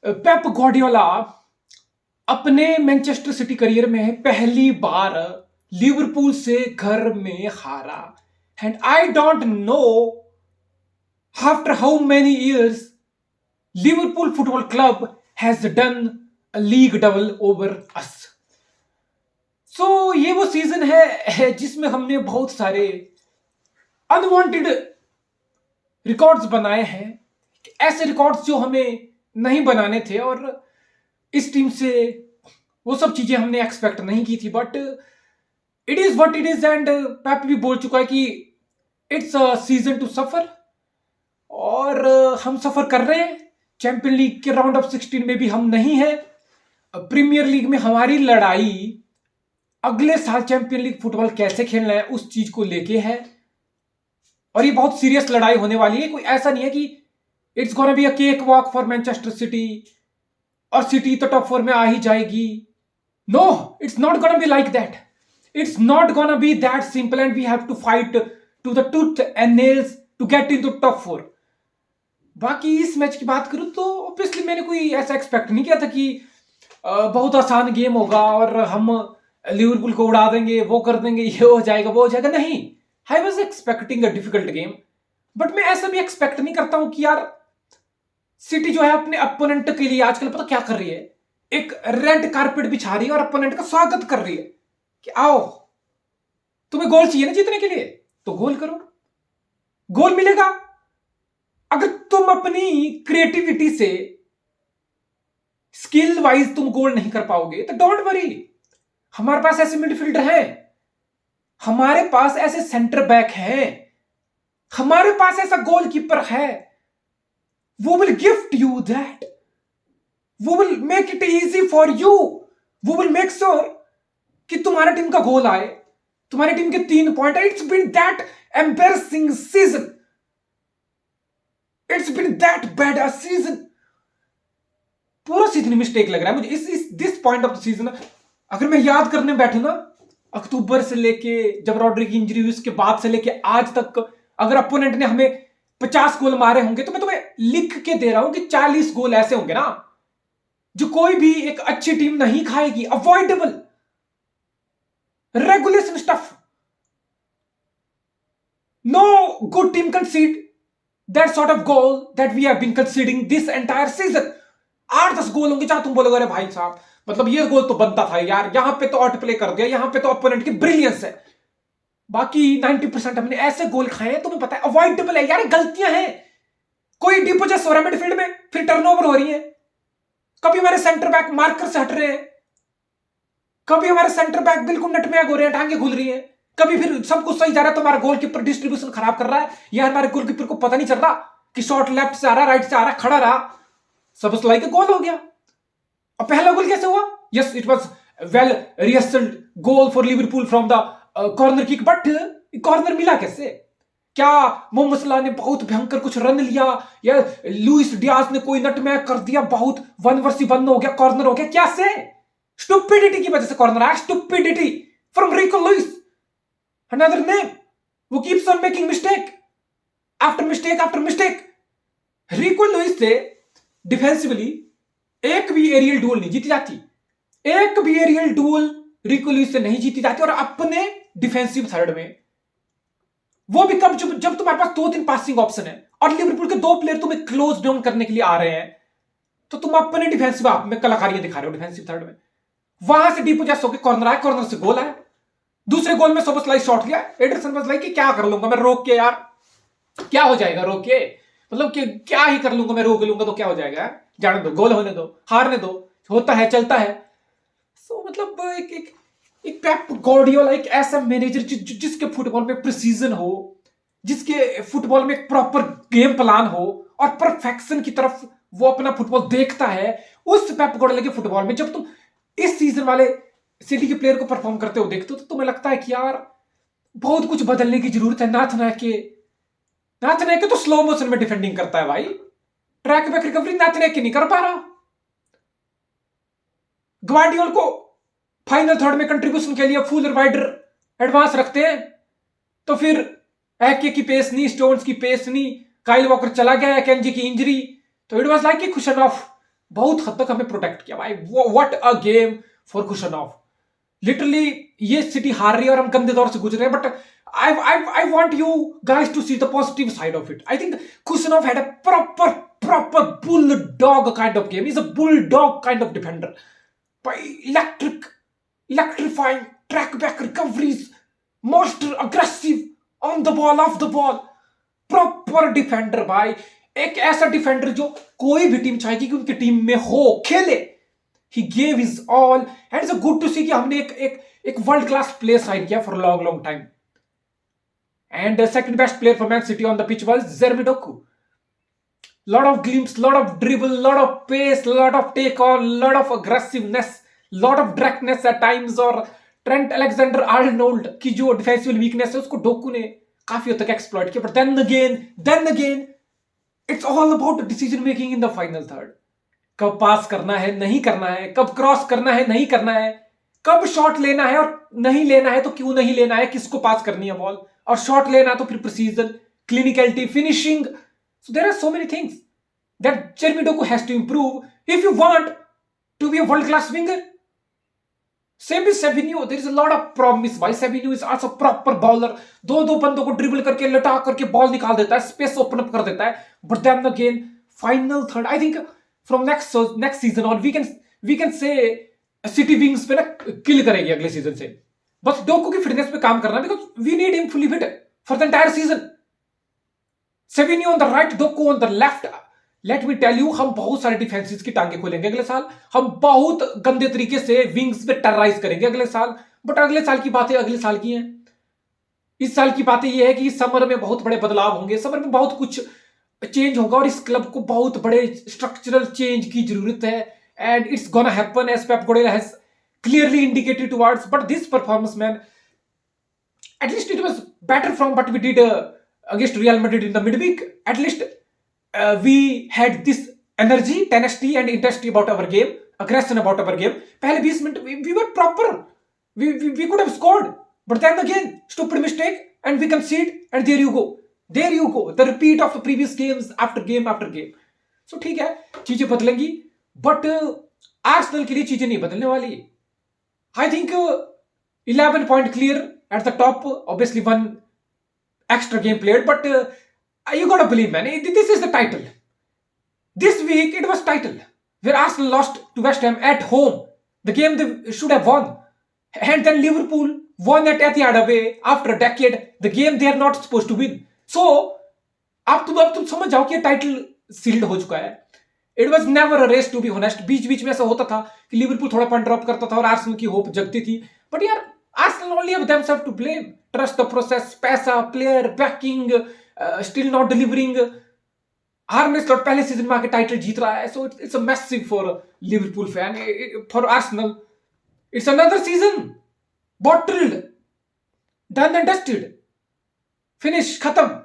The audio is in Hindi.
पेप गॉर्डियोला अपने मैनचेस्टर सिटी करियर में पहली बार लिवरपूल से घर में हारा। And I don't know after how many years Liverpool football club has done a league double over us. So ये वो सीजन है जिसमें हमने बहुत सारे अनवांटेड रिकॉर्ड्स बनाए हैं, ऐसे रिकॉर्ड्स जो हमें नहीं बनाने थे, और इस टीम से वो सब चीजें हमने एक्सपेक्ट नहीं की थी। But it is what it is, and Pep भी बोल चुका है कि it's a season to suffer, और हम सफर कर रहे हैं। चैंपियन लीग के राउंड ऑफ 16 में भी हम नहीं हैं। प्रीमियर लीग में हमारी लड़ाई अगले साल चैंपियन लीग फुटबॉल कैसे खेलना है उस चीज को लेके है, और ये बहुत सीरियस लड़ाई होने वाली है। कोई ऐसा नहीं है कि it's gonna be a cakewalk for Manchester City और सिटी तो टॉप 4 में आ ही जाएगी। No, it's not gonna be like that. It's not gonna be that simple, and we have to fight to the tooth and nails to get into top 4। बाकी इस मैच की बात करूं तो ऑब्वियसली मैंने कोई ऐसा एक्सपेक्ट नहीं किया था कि बहुत आसान गेम होगा और हम लिवरपूल को उड़ा देंगे, वो कर देंगे, ये हो जाएगा, वो हो जाएगा। नहीं, I was expecting a difficult game. But मैं ऐसा भी एक्सपेक्ट नहीं करता हूं कि यार सिटी जो है अपने अपोनेंट के लिए आजकल पता क्या कर रही है, एक रेड कारपेट बिछा रही है और अपोनेंट का स्वागत कर रही है कि आओ, तुम्हें गोल चाहिए ना जीतने के लिए, तो गोल करो, गोल मिलेगा। अगर तुम अपनी क्रिएटिविटी से स्किल वाइज तुम गोल नहीं कर पाओगे तो डोंट वरी, हमारे पास ऐसे मिडफील्डर हैं, हमारे पास ऐसे सेंटर बैक हैं, हमारे पास ऐसा गोलकीपर है। वो विल गिफ्ट यू दैट, वो will make it easy for you, वो विल मेक श्योर कि तुम्हारे टीम का गोल आए, तुम्हारी टीम के 3 point. It's been that embarrassing season, it's been that bad a season. पूरा सीजन मिस्टेक लग रहा है मुझे इस this point of the season. अगर मैं याद करने बैठू ना, अक्टूबर से लेके जब रॉड्री की इंजरी हुई उसके बाद से लेके आज तक, अगर अपोनेंट ने हमें 50 गोल मारे होंगे तो मैं तुम्हें लिख के दे रहा हूं कि 40 गोल ऐसे होंगे ना जो कोई भी एक अच्छी टीम नहीं खाएगी। Avoidable regulation stuff, no good team concede that sort of goal that we have been conceding this entire season. 8-10 goal होंगे जहां तुम बोलोगे अरे भाई साहब, मतलब ये गोल तो बनता था यार, यहां पे तो आउट प्ले कर दिया, यहां पे तो अपोनेंट की ब्रिलियंस है। बाकी 90% हमने ऐसे गोल खाए हैं, तुम्हें पता है अवॉइडेबल है यार, गलतियां हैं। कोई डिपोजेस हो रहा है मिडफील्ड में, फिर टर्नओवर हो रही है, कभी हमारे सेंटर बैक मार्कर से हट रहे हैं, कभी हमारे सेंटर बैक बिल्कुल नटमैग हो रहे हैं, टांगे खुल रही है, कभी फिर सब कुछ सही जा रहा है तो हमारा गोलकीपर डिस्ट्रीब्यूशन खराब कर रहा है, या हमारे गोलकीपर को पता नहीं चल रहा कि शॉट लेफ्ट से आ रहा, राइट से आ रहा, खड़ा रहा, सब लाइक गोल हो गया। और पहला गोल कैसे हुआ? Yes, it was well rehearsed goal for Liverpool from the corner kick, but corner मिला कैसे? क्या मोहम्मद सलाह ने बहुत भयंकर कुछ रन लिया, या लुइस डियाज ने कोई नटमैग कर दिया, बहुत 1v1 हो गया, कॉर्नर हो गया? क्या से? स्टुपिडिटी की वजह से कॉर्नर आया, stupidity from Rico Lewis, another name. वो keeps on making mistake after mistake after mistake. Rico Lewis से डिफेंसिवली एक भी एरियल डुअल नहीं जीती जाती, एक भी एरियल डुअल रिको लुइस से नहीं जीती जाती। और अपने डिफेंसिव थर्ड में वो भी कब, जब तुम्हारे पास 2-3 पासिंग ऑप्शन है और लिवरपूल के 2 प्लेयर तुम्हें क्लोज डाउन करने के लिए आ रहे हैं, तो तुम अपने डिफेंसिव में कलाकारियां दिखा रहे हो डिफेंसिव थर्ड में। वहां से डिपोजेस होकर कॉर्नर आया, कॉर्नर से गोल आया, दूसरे गोल में सोबोस्लाई शॉट लिया, एडरसन बस लाइक क्या कर लूंगा मैं रोक के, यार क्या हो जाएगा रोक के, मतलब कि क्या ही कर लूंगा मैं, रोक लूंगा तो क्या हो जाएगा, जाने दो, गोल होने दो, हारने दो, होता है चलता है। सो मतलब एक पेप गॉर्डियोला एक ऐसा मैनेजर जिसके फुटबॉल में प्रिसीजन हो, जिसके फुटबॉल में एक प्रॉपर गेम प्लान हो और परफेक्शन की तरफ वो अपना फुटबॉल देखता है। उस पेप गॉर्डियोला के फुटबॉल में जब तुम इस सीजन वाले सिटी के प्लेयर को परफॉर्म करते हो देखते हो तो तुम्हें लगता है कि यार बहुत कुछ बदलने की जरूरत है। नाथनैके तो स्लो मोशन में डिफेंडिंग करता है भाई, ट्रैक बैक रिकवरी नाथनैके नहीं कर पा रहा। ग्वार्डियोल को फाइनल थर्ड में कंट्रीब्यूशन के लिए फुल राइडर एडवांस रखते हैं, तो फिर एके की पेस नहीं, स्टोन्स की पेस नहीं, काइल वॉकर चला गया, एकेंजी की इंजरी, तो it was like Khusanov बहुत हद तक हमें प्रोटेक्ट किया भाई। What a game for Khusanov. Literally ये सिटी हार रही है और हम गंदे दौर से गुजरे हैं, but I want you guys to see the positive side of it. I think Kusanov had a proper bulldog kind of game. He's a bulldog kind of defender. By electrifying track back recoveries, monster aggressive on the ball, off the ball. Proper defender भाई, एक ऐसा डिफेंडर जो कोई भी टीम चाहेगी कि उनकी टीम में हो, खेले। He gave his all and it's good to see कि हमने एक वर्ल्ड क्लास प्लेयर साइन किया for a long time. And the second best player for Man City on the pitch was Jeremy Doku. Lot of glimpse, lot of dribble, lot of pace, lot of take on, lot of aggressiveness, lot of directness at times। और ट्रेंट अलेक्जेंडर आर्नोल्ड की जो डिफेंसिव वीकनेस है उसको डोकू ने काफी हद तक एक्सप्लॉइट किया। But then again it's all about decision making in the final third. कब पास करना है, नहीं करना है, कब क्रॉस करना है, नहीं करना है, कब शॉट लेना है और नहीं लेना है तो क्यों नहीं लेना है, किसको पास करनी है बॉल, और शॉट लेना तो फिर precision, clinicality, finishing. So there are so many things that Jeremy Doku has to improve if you want to be a world class winger. Same with Savinho, there is a lot of promise भाई। Savinho is also proper baller, दो बंदों को ड्रिबल करके लटा करके बॉल निकाल देता है, स्पेस ओपन अप कर देता है। But then again final third, I think from next season on we can say city wings पे ना किल करेगी अगले सीजन से। बस डोकू की फिटनेस पे काम करना, because we need him fully fit for the entire season. Savinho on the right, Doku on the left. Let me tell you, हम बहुत सारे डिफेंसेस की टांगे खोलेंगे अगले साल। हम बहुत गंदे तरीके से विंग्स पे टेरराइज करेंगे अगले साल। बट अगले साल की बातें अगले साल की हैं। इस साल की बातें ये है कि इस समर में बहुत बड़े बदलाव होंगे, समर में बहुत कुछ चेंज होगा और इस क्लब को बहुत बड़े स्ट्रक्चरल चेंज की जरूरत है। And it's gonna happen as Pep Guardiola has clearly indicated towards, but this performance, man, at least it was better from what we did against Real Madrid in the midweek. At least we had this energy, tenacity and intensity about our game, aggression about our game. पहले 20 minute we were proper, we could have scored, but then again stupid mistake and we concede, and there you go, the repeat of the previous games after game after game. So ठीक है, चीजें बदलेंगी, but आर्सेनल के लिए चीजें नहीं बदलने वाली। I think 11 point clear at the top. Obviously, one extra game played, but you gotta believe, man. This is the title. This week it was title where Arsenal lost to West Ham at home, the game they should have won, and then Liverpool won at Etihad away after a decade, the game they are not supposed to win. So अब तुम समझ जाओ कि टाइटल सील्ड हो चुका है। It was never a race to be honest. बीच बीच में ऐसा होता था कि लिवरपूल थोड़ा पॉइंट ड्रॉप करता था और आर्सेनल की होप जगती थी, बट यार Arsenal only have themselves to blame. Trust the process, पैसा, player, backing, still not delivering. Arne Slot पहले सीजन में आके टाइटल जीत रहा है, so it's a massive for Liverpool fan. For Arsenal it's another season bottled, done and dusted, finish, खत्म।